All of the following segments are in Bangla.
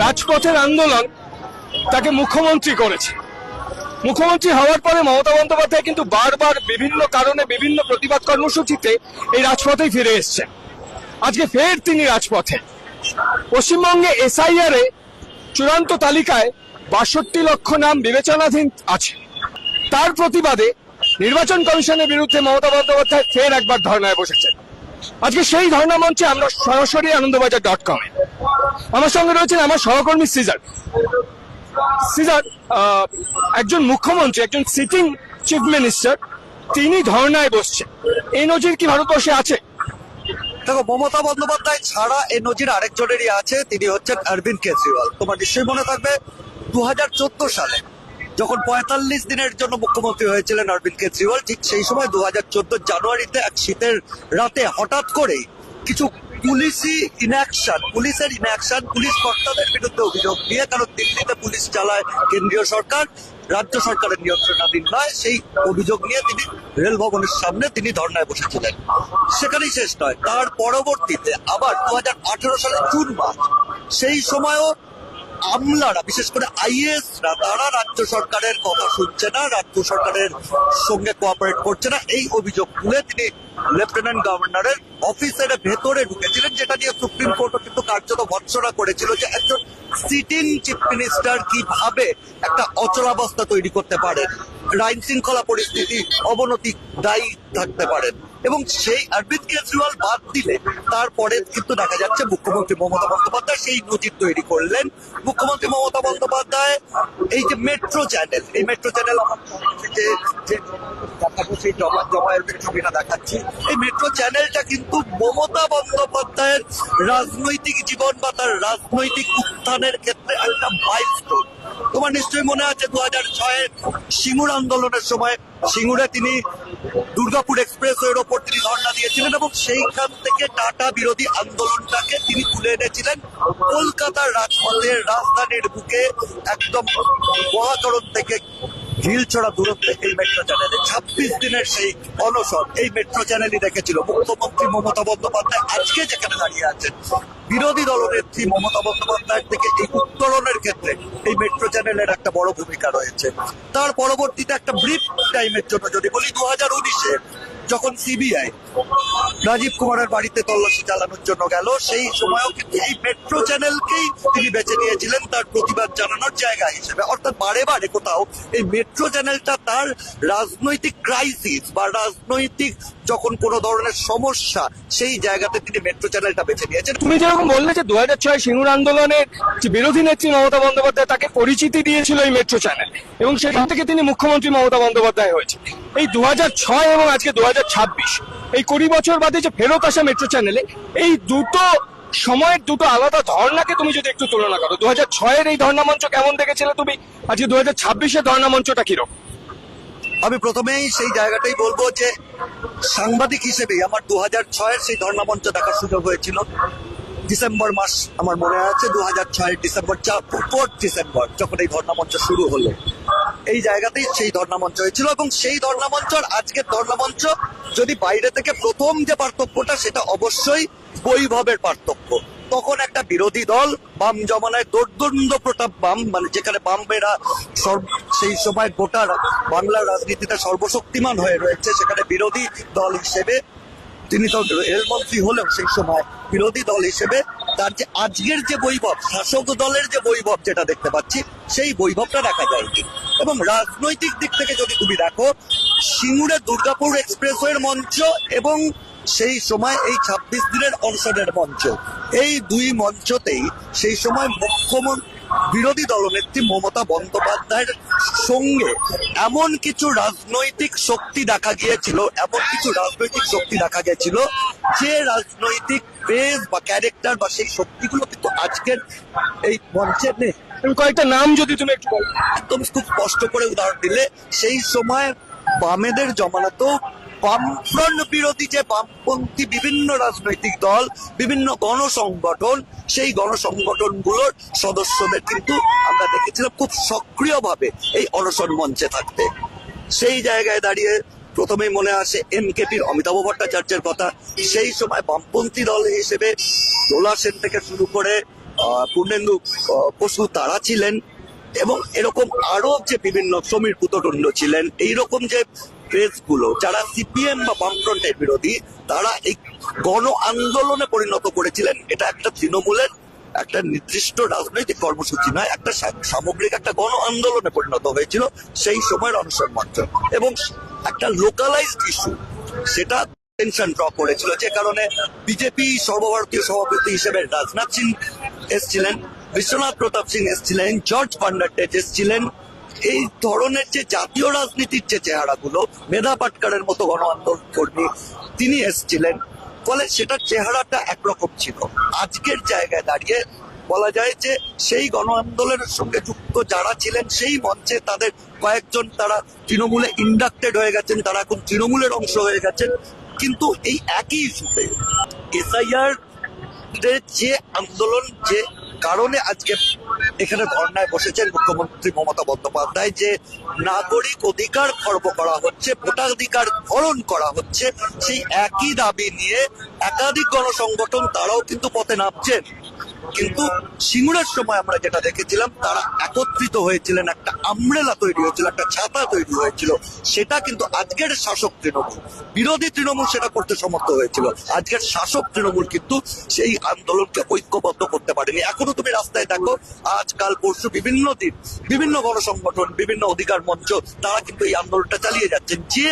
রাজপথের আন্দোলন তাকে মুখ্যমন্ত্রী করেছে। মুখ্যমন্ত্রী হওয়ার পরে মমতা বন্দ্যোপাধ্যায় কিন্তু বারবার বিভিন্ন কারণে বিভিন্ন প্রতিবাদ কর্মসূচিতে এই রাজপথেই ফিরে এসছেন। আজকে ফের তিনি রাজপথে। পশ্চিমবঙ্গে এসআইআর এ চূড়ান্ত তালিকায় ৬২ লক্ষ নাম বিবেচনাধীন আছে। তার প্রতিবাদে নির্বাচন কমিশনের বিরুদ্ধে মমতা বন্দ্যোপাধ্যায় ফের একবার ধর্নায় বসেছেন। আজকে সেই ধর্ণা মঞ্চে আমরা সরাসরি আনন্দবাজার.com এ। আমার সঙ্গে রয়েছেন আমার সহকর্মী সিজার। সিজার, একজন মুখ্যমন্ত্রী, একজন সিটিং চিফ মিনিস্টার, তিনি ধর্নায় বসছেন, এই নজির কি ভারতবর্ষে আছে? দেখো, মমতা বন্দ্যোপাধ্যায় ছাড়া এই নজির আরেকজনেরই আছে, তিনি হচ্ছেন অরবিন্দ কেজরিওয়াল। তোমার নিশ্চয়ই মনে থাকবে 2014 সালে যখন 45 দিনের জন্য মুখ্যমন্ত্রী হয়েছিলেন অরবিন্দ কেজরিওয়াল, ঠিক সেই সময় 2014 জানুয়ারিতে এক শীতের রাতে হঠাৎ করেই কিছু পুলিশের ইনঅ্যাকশন, পুলিশ কর্তাদের বিরুদ্ধে অভিযোগ নিয়ে, কারণ দিল্লিতে পুলিশ চালায় কেন্দ্রীয় সরকার, রাজ্য সরকারের নিয়ন্ত্রণাধীন নয়, সেই অভিযোগ নিয়ে তিনি রেল ভবনের সামনে তিনি ধর্নায় বসেছিলেন। সেখানেই শেষ নয়, তার পরবর্তীতে আবার 2018 সালের জুন মাস, সেই সময়ও আমলারা, বিশেষ করে আইএএসরা, তারা রাজ্য সরকারের কথা শুনছে না, রাজ্য সরকারের সঙ্গে কোঅপারেট করছে না, এই অভিযোগ তুলে তিনি লেফটেন্যান্ট গভর্নরের অফিসের ভেতরে ঢুকেছিলেন, যেটা নিয়ে সুপ্রিম কোর্টও কিন্তু কার্যত ভৎসনা করেছিল যে একজন সিটিং চিফ মিনিস্টার কিভাবে একটা অচলাবস্থা তৈরি করতে পারেন, আইন শৃঙ্খলা পরিস্থিতি অবনতি দায়ী থাকতে পারেন। এবং সেই অরবিন্দ কেজরিওয়াল বাদ দিলে তারপরে কিন্তু দেখা যাচ্ছে মুখ্যমন্ত্রী মমতা বন্দ্যোপাধ্যায় সেই নজির তৈরি করলেন। মুখ্যমন্ত্রী মমতা বন্দ্যোপাধ্যায় এই যে মেট্রো চ্যানেল, এই মেট্রো চ্যানেল সেই জমায়েতের ছবিটা দেখাচ্ছি, এই মেট্রো চ্যানেলটা কিন্তু মমতা বন্দ্যোপাধ্যায়ের রাজনৈতিক জীবন বা তার রাজনৈতিক উত্থানের ক্ষেত্রে একটা মাইলস্টোন। তোমার নিশ্চয়ই মনে আছে 2006-এর সিঙ্গুর আন্দোলনের সময় সিঙ্গুরে তিনি দুর্গাপুর এক্সপ্রেসওয়ের ওপর তিনি ধর্ণা দিয়েছিলেন এবং সেইখান থেকে টাটা বিরোধী আন্দোলনটাকে তিনি তুলে এনেছিলেন কলকাতার রাজপথের, রাজধানীর বুকে, একদম মহাকরণ থেকে ঢিলছড়া দূরত্বে এই মেট্রো চ্যানেলে 26 দিনের সেই অনশন এই মেট্রো চ্যানেলই দেখেছিল। মুখ্যমন্ত্রী মমতা বন্দ্যোপাধ্যায় আজকে যেখানে দাঁড়িয়ে আছেন, বিরোধী দলনেত্রী মমতা বন্দ্যোপাধ্যায়ের থেকে এই উত্তরণের ক্ষেত্রে এই মেট্রো চ্যানেলের একটা বড় ভূমিকা রয়েছে। তার পরবর্তীতে একটা ব্রিফ টাইমের জন্য যদি বলি, 2019-এ যখন সিবিআই রাজীব কুমারের বাড়িতে তল্লাশি চালানোর জন্য গেল, সেই সময়ও কিন্তু এই মেট্রো চ্যানেলকেই তিনি বেছে নিয়েছিলেন তার প্রতিবাদ জানানোর জায়গা হিসেবে। অর্থাৎ বারে বারে কোথাও এই মেট্রো চ্যানেলটা তার রাজনৈতিক ক্রাইসিস বা রাজনৈতিক যখন কোনো ধরনের সমস্যা, সেই জায়গাতে তিনি মেট্রো চ্যানেলটা বেছে নিয়েছেন। তুমি যেরকম বললে যে 2006 সিঙ্গুর আন্দোলনের যে বিরোধী নেত্রী মমতা বন্দ্যোপাধ্যায় তাকে পরিচিতি দিয়েছিল এই মেট্রো চ্যানেল, এবং সেখান থেকে তিনি মুখ্যমন্ত্রী মমতা বন্দ্যোপাধ্যায় হয়েছে। এই 2006 এবং আজকে 2026, এই 20 বছর বাদে যে ফেরত আসা মেট্রো চ্যানেলে, এই দুটো সময়ের দুটো আলাদা ধর্নাকে তুমি যদি একটু তুলনা করো, 2006-এর এই ধর্না মঞ্চ কেমন দেখেছিলে তুমি, আজকে 2026-এর ধর্না মঞ্চটা কিরকম? আমি প্রথমেই সেই জায়গাটাই বলবো যে সাংবাদিক হিসেবেই আমার 2006-এর সেই ধর্না মঞ্চ দেখার সুযোগ হয়েছিল। ডিসেম্বর মাস আমার মনে আছে, 2006-এর ডিসেম্বর, 4 ডিসেম্বর যখন এই ধর্না মঞ্চ শুরু হলো, এই জায়গাতেই সেই ধর্না মঞ্চ হয়েছিল। এবং সেই ধর্না মঞ্চ আর আজকের ধর্না মঞ্চ যদি বাইরে থেকে প্রথম যে পার্থক্যটা, সেটা অবশ্যই বৈভবের পার্থক্য। তখন একটা বিরোধী দল, বাম জমানায় দোর্দণ্ড প্রতাপ বাম, মানে যেখানে বামেরা সেই সময় গোটা বাংলার রাজনীতিতে সর্বশক্তিমান হয়ে রয়েছে, সেখানে বিরোধী দল হিসেবে তিনি তো রেলমন্ত্রী হলেও সেই সময় বিরোধী দল হিসেবে তার যে আজকের যে বৈভব, শাসক দলের যে বৈভব যেটা দেখতে পাচ্ছি, সেই বৈভবটা দেখা যায়নি। এবং রাজনৈতিক দিক থেকে যদি তুমি দেখো, সিঙ্গুরে দুর্গাপুর এক্সপ্রেসওয়ের মঞ্চ এবং সেই সময় এই 26 দিনের অনশনের মঞ্চ, এই দুই মঞ্চতেই সেই সময় মুখ্যমন্ত্রী বিরোধী দলনেত্রী মমতা বন্দ্যোপাধ্যায়ের সঙ্গে এমন কিছু রাজনৈতিক শক্তি দেখা গিয়েছিল, যে রাজনৈতিক বেস বা ক্যারেক্টার বা সেই শক্তিগুলো কিন্তু আজকের এই মঞ্চে নেই। কয়েকটা নাম যদি তুমি একটু বলো। একদম খুব স্পষ্ট করে উদাহরণ দিলে, সেই সময় বামেদের জমানাতেও বামফ্রন্ট বিরোধী যে বামপন্থী বিভিন্ন রাজনৈতিক দল, বিভিন্ন গণসংগঠন, সেই গণসংগঠনগুলোর সদস্যদের কিন্তু আমরা দেখেছিলাম খুব সক্রিয়ভাবে এই অনশন মঞ্চে থাকতে। সেই জায়গায় দাঁড়িয়ে প্রথমেই মনে আসে এনকেপির অমিতাভ ভট্টাচার্যের কথা। সেই সময় বামপন্থী দল হিসেবে দোলা সেন থেকে শুরু করে পূর্ণেন্দু বসু তারা ছিলেন, এবং এরকম আরো যে বিভিন্ন সমীর পুতটুণ্ড ছিলেন, এইরকম যে প্রেসগুলো যারা সিপিএম বা বামফ্রন্টের বিরোধী, তারা এই গণ আন্দোলনে পরিণত করেছিলেন। এটা একটা তৃণমূলের একটা নির্দিষ্ট রাজনৈতিক কর্মসূচি নয়, একটা সামগ্রিক একটা গণ আন্দোলনে পরিণত হয়েছিল সেই সময়ের অনশন মঞ্চ, এবং একটা লোকালাইজড ইস্যু সেটা টেনশন ড্র করেছিল, যে কারণে বিজেপি সর্বভারতীয় সভাপতি হিসেবে রাজনাথ সিং এসছিলেন, বিশ্বনাথ প্রতাপ সিং এসছিলেন, জর্জ ফার্নান্ডেজ এসছিলেন। এই ধরনের যে জাতীয় রাজনীতির যে চেহারাগুলো, মেধা পাটকারের মতো গণ আন্দোলন কর্মী তিনি এসছিলেন, ফলে সেটার চেহারাটা একরকম ছিল। আজকের জায়গায় দাঁড়িয়ে বলা যায় যে সেই গণ আন্দোলনের সঙ্গে যুক্ত যারা ছিলেন সেই মঞ্চে তাদের কয়েকজন তারা তৃণমূলে ইন্ডাক্টেড হয়ে গেছেন, তারা এখন তৃণমূলের অংশ হয়ে গেছেন। কিন্তু এই একই ইস্যুতে এসআইআর যে আন্দোলন, যে কারণে আজকে এখানে ধর্নায় বসেছেন মুখ্যমন্ত্রী মমতা বন্দ্যোপাধ্যায়, যে নাগরিক অধিকার খর্ব করা হচ্ছে, ভোটাধিকার হরণ করা হচ্ছে, সেই একই দাবি নিয়ে একাধিক গণসংগঠন তারাও কিন্তু পথে নামছেন। কিন্তু সিঙ্গুরের সময় আমরা যেটা দেখেছিলাম, তারা একত্রিত হয়েছিলেন, একটা আমব্রেলা তৈরি হয়েছিল, একটা ছাতা তৈরি হয়েছিল। সেটা কিন্তু আজকের শাসক তৃণমূল, বিরোধী তৃণমূল সেটা করতে সমর্থ হয়েছিল। আজকের শাসক তৃণমূল কিন্তু সেই আন্দোলনকে ঐক্যবদ্ধ করতে পারেনি। এখনো তুমি রাস্তায় দেখো, আজকাল পরশু বিভিন্ন দিন বিভিন্ন গণসংগঠন, বিভিন্ন অধিকার মঞ্চ তারা কিন্তু এই আন্দোলনটা চালিয়ে যাচ্ছেন। যে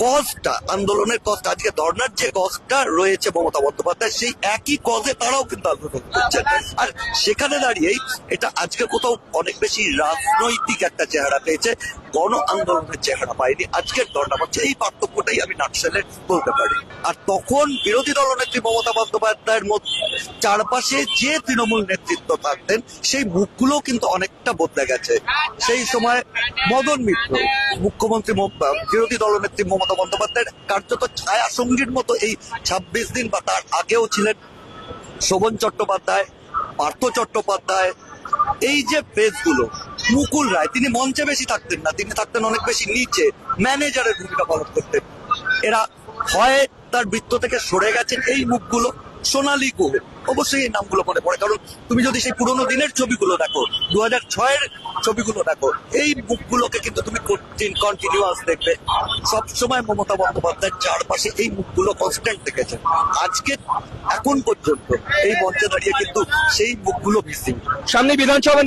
কজটা, আন্দোলনের কজ, আজকে ধর্নার যে কজটা রয়েছে মমতা বন্দ্যোপাধ্যায়, সেই একই কজে তারাও কিন্তু আন্দোলন করছেন। আর সেখানে দাঁড়িয়েই এটা আজকে কোথাও অনেক বেশি রাজনৈতিক একটা চেহারা পেয়েছে, গণ আন্দোলনের চেহারা পায়নি আজকের ধর্না হচ্ছে। এই পার্থক্যটাই আমি নাটসেলে বলতে পারি। আর তখন বিরোধী দলনেত্রী মমতা বন্দ্যোপাধ্যায়ের চারপাশে যে তৃণমূল নেতৃত্ব থাকতেন, সেই মুখগুলো কিন্তু অনেকটা বদলে গেছে। সেই সময় মদন মিত্র মুখ্যমন্ত্রী, বিরোধী দলনেত্রী মমতা বন্দ্যোপাধ্যায়ের কার্যত ছায়া সঙ্গীর মতো এই 26 দিন বা তার আগেও ছিলেন। শোভন চট্টোপাধ্যায়, পার্থ চট্টোপাধ্যায়, এই যে প্রেসগুলো, মুকুল রায়, তিনি মঞ্চে বেশি থাকতেন না, তিনি থাকতেন অনেক বেশি নিচে, ম্যানেজারের ভূমিকা পালন করতেন। এরা হয় তার বৃত্ত থেকে সরে গেছেন। এই মুখগুলো, সোনালী গুহ, অবশ্যই এই নামগুলো মনে পড়ে, কারণ তুমি যদি সেই পুরোনো দিনের ছবিগুলো দেখো, 2006-এর ছবিগুলো দেখো, এই মুখগুলোকে কিন্তু তুমি কন্টিনিউয়াস দেখবে। সবসময় মমতা বন্দ্যোপাধ্যায়ের চারপাশে এই মুখগুলো কনস্ট্যান্ট দেখেছেন। আজকে এখন পর্যন্ত এই মঞ্চে দাঁড়িয়ে কিন্তু সেই মুখগুলো মিসিং। সামনে বিধানসভা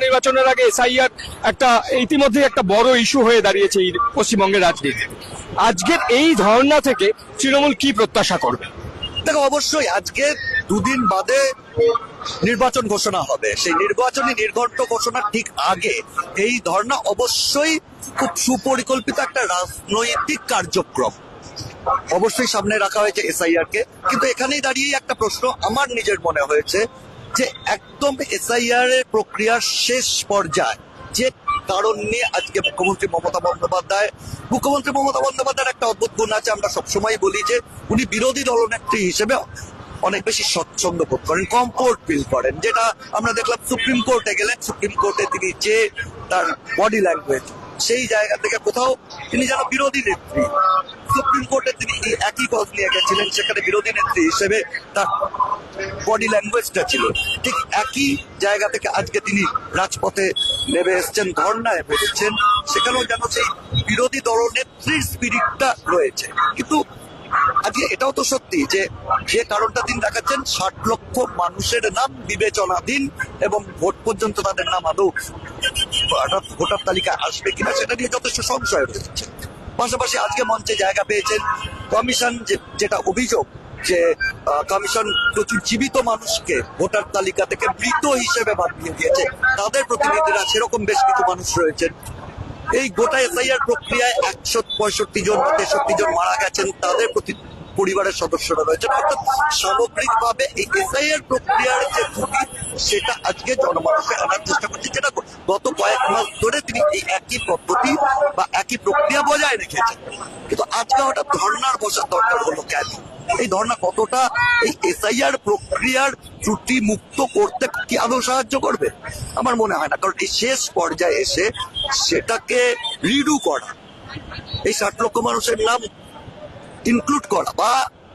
নির্বাচনের আগে এসআইআর একটা ইতিমধ্যে একটা বড় ইস্যু হয়ে দাঁড়িয়েছে এই পশ্চিমবঙ্গের রাজনীতিতে। আজকের এই ধর্না থেকে তৃণমূল কি প্রত্যাশা করবে? দেখো, অবশ্যই আজকে দুদিন বাদে নির্বাচন ঘোষণা হবে। সেই নির্বাচনী নির্ঘণ্ট ঘোষণার ঠিক আগে এই ধর্না অবশ্যই খুব সুপরিকল্পিত একটা রাজনৈতিক কার্যক্রম। অবশ্যই সামনে রাখা হয়েছে এসআইআর কে, কিন্তু এখানেই দাঁড়িয়ে একটা প্রশ্ন আমার নিজের মনে হয়েছে, যে একদম এসআইআর এর প্রক্রিয়ার শেষ পর্যায়ে যে কারণ নিয়ে আজকে মুখ্যমন্ত্রী মমতা বন্দ্যোপাধ্যায়ের একটা অদ্ভুত গুণ আছে। আমরা সবসময় বলি যে উনি বিরোধী দলনেত্রী হিসেবে অনেক বেশি স্বচ্ছন্দ বোধ করেন, কমফোর্ট ফিল করেন। যেটা আমরা দেখলাম সুপ্রিম কোর্টে গেলেন, সুপ্রিম কোর্টে তিনি যে তার বডি ল্যাঙ্গুয়েজ, সেই জায়গা থেকে কোথাও তিনি যেন বিরোধী নেত্রী। সুপ্রিম কোর্টে তিনি একই কজ নিয়ে গেছিলেন, সেখানে বিরোধী নেত্রী হিসেবে তার বডি ল্যাঙ্গুয়েজটা ছিল। ঠিক একই জায়গা থেকে আজকে তিনি রাজপথে নেমে এসছেন, ধর্নায় বসেছেন, সেখানেও যেন সেই বিরোধী দলনেত্রীর স্পিরিটটা রয়েছে। কিন্তু আজকে এটাও তো সত্যি যে কারণটা তিনি দেখাচ্ছেন, 60 লক্ষ মানুষের নাম বিবেচনাধীন, এবং ভোট পর্যন্ত তাদের নাম আদৌ ভোটার তালিকায় আসবে কিনা সেটা নিয়ে যথেষ্ট সংশয় রয়েছে। পাশাপাশি আজকে মঞ্চে জায়গা পেয়েছেন কমিশন, যেটা অভিযোগ যে কমিশন প্রচুর জীবিত মানুষকে ভোটার তালিকা থেকে মৃত হিসেবে বাদ দিয়ে দিয়েছে, তাদের প্রতিনিধিরা সেরকম বেশ কিছু মানুষ রয়েছেন। এই গোটা এসআইআর প্রক্রিয়ায় 165 জন বা 63 জন মারা গেছেন, তাদের পরিবারের সদস্যরা রয়েছেন। অর্থাৎ সামগ্রিকভাবে এই এসআইআর প্রক্রিয়ার যে ত্রুটি, সেটা আজকে জনমানুষে আনার চেষ্টা করছে, যেটা গত কয়েক মাস ধরে তিনি এই একই পদ্ধতি বা একই প্রক্রিয়া বজায় রেখেছেন। কিন্তু আজকে হঠাৎ ধর্নার বসার দরকার হলো কেন? এই ধর্না কতটা এই এসআইআর প্রক্রিয়ার ত্রুটি মুক্ত করতে কি আদৌ সাহায্য করবে? আমার মনে হয় না, কারণ এই শেষ পর্যায়ে এসে সেটাকে রিডু করা, এই 60 লক্ষ মানুষের নাম ইনক্লুড করা বা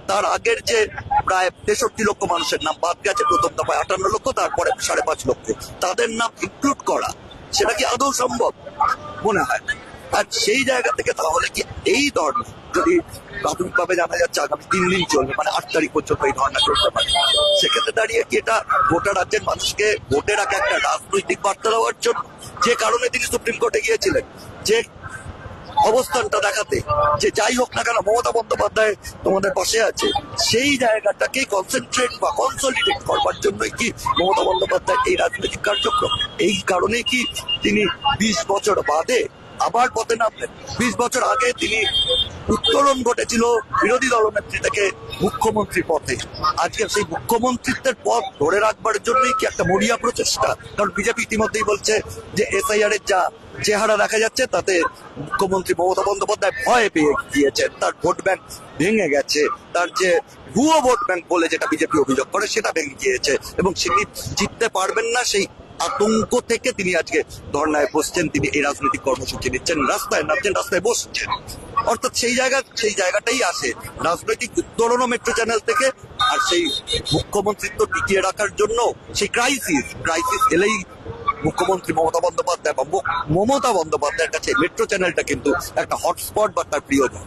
তার আগের যে প্রায় 63 লক্ষ মানুষের নাম বাদ গেছে, প্রথম দফায় 58 লক্ষ, তারপরে 5.5 লক্ষ, তাদের নাম ইনক্লুড করা সেটা কি আদৌ সম্ভব? মনে হয় না। আর সেই জায়গা থেকে তাহলে কি এই ধরনের, যদি প্রাথমিকভাবে জানা যাচ্ছে আগামী 3 দিন চলবে, মানে 8 তারিখ পর্যন্ত এই ধরনের চলতে পারে, সেক্ষেত্রে দাঁড়িয়ে কি এটা গোটা রাজ্যের মানুষকে ভোটের আগে একটা রাজনৈতিক বার্তা দেওয়ার জন্য, যে কারণে তিনি সুপ্রিম কোর্টে গিয়েছিলেন, যে অবস্থানটা দেখাতে, যে যাই হোক না কেন মমতা বন্দ্যোপাধ্যায় তোমাদের পাশে আছে, সেই জায়গাটাকে কনসেন্ট্রেট বা কনসলিডেট করবার জন্যই কি মমতা বন্দ্যোপাধ্যায় এই রাজনৈতিক কার্যক্রম? এই কারণে কি তিনি 20 বছর বাদে আবার পথে নামলেন? 20 বছর আগে তিনি উত্তরণ ঘটেছিল বিরোধী দলনেত্রী থেকে মুখ্যমন্ত্রী পথে, আজকে সেই মুখ্যমন্ত্রিত্বের পথ ধরে রাখবার জন্যই কি একটা মরিয়া প্রচেষ্টা? কারণ বিজেপি ইতিমধ্যেই বলছে যে এসআইআর এর যা চেহারা দেখা যাচ্ছে তাতে মুখ্যমন্ত্রী মমতা বন্দ্যোপাধ্যায় ভয় পেয়ে গিয়েছেন, তার ভোট ব্যাংক ভেঙে গেছে, তার যে ভুয়ো ভোট ব্যাংক বলে যেটা বিজেপি অভিযোগ করে সেটা ভেঙে গিয়েছে, এবং তিনি জিততে পারবেন না সেই আতঙ্ক থেকে তিনি আজকে ধর্নায় বসছেন, তিনি এই রাজনৈতিক কর্মসূচি নিচ্ছেন, রাস্তায় নামছেন, রাস্তায় বসছেন। অর্থাৎ সেই জায়গাটাই আসে রাজনৈতিক উত্তরণ মেট্রো চ্যানেল থেকে। আর সেই মুখ্যমন্ত্রিত্ব টিকিয়ে রাখার জন্য সেই ক্রাইসিস এলেই মুখ্যমন্ত্রী মমতা বন্দ্যোপাধ্যায় বা মমতা বন্দ্যোপাধ্যায়ের কাছে মেট্রো চ্যানেলটা কিন্তু একটা হটস্পট বা তার প্রিয়জন।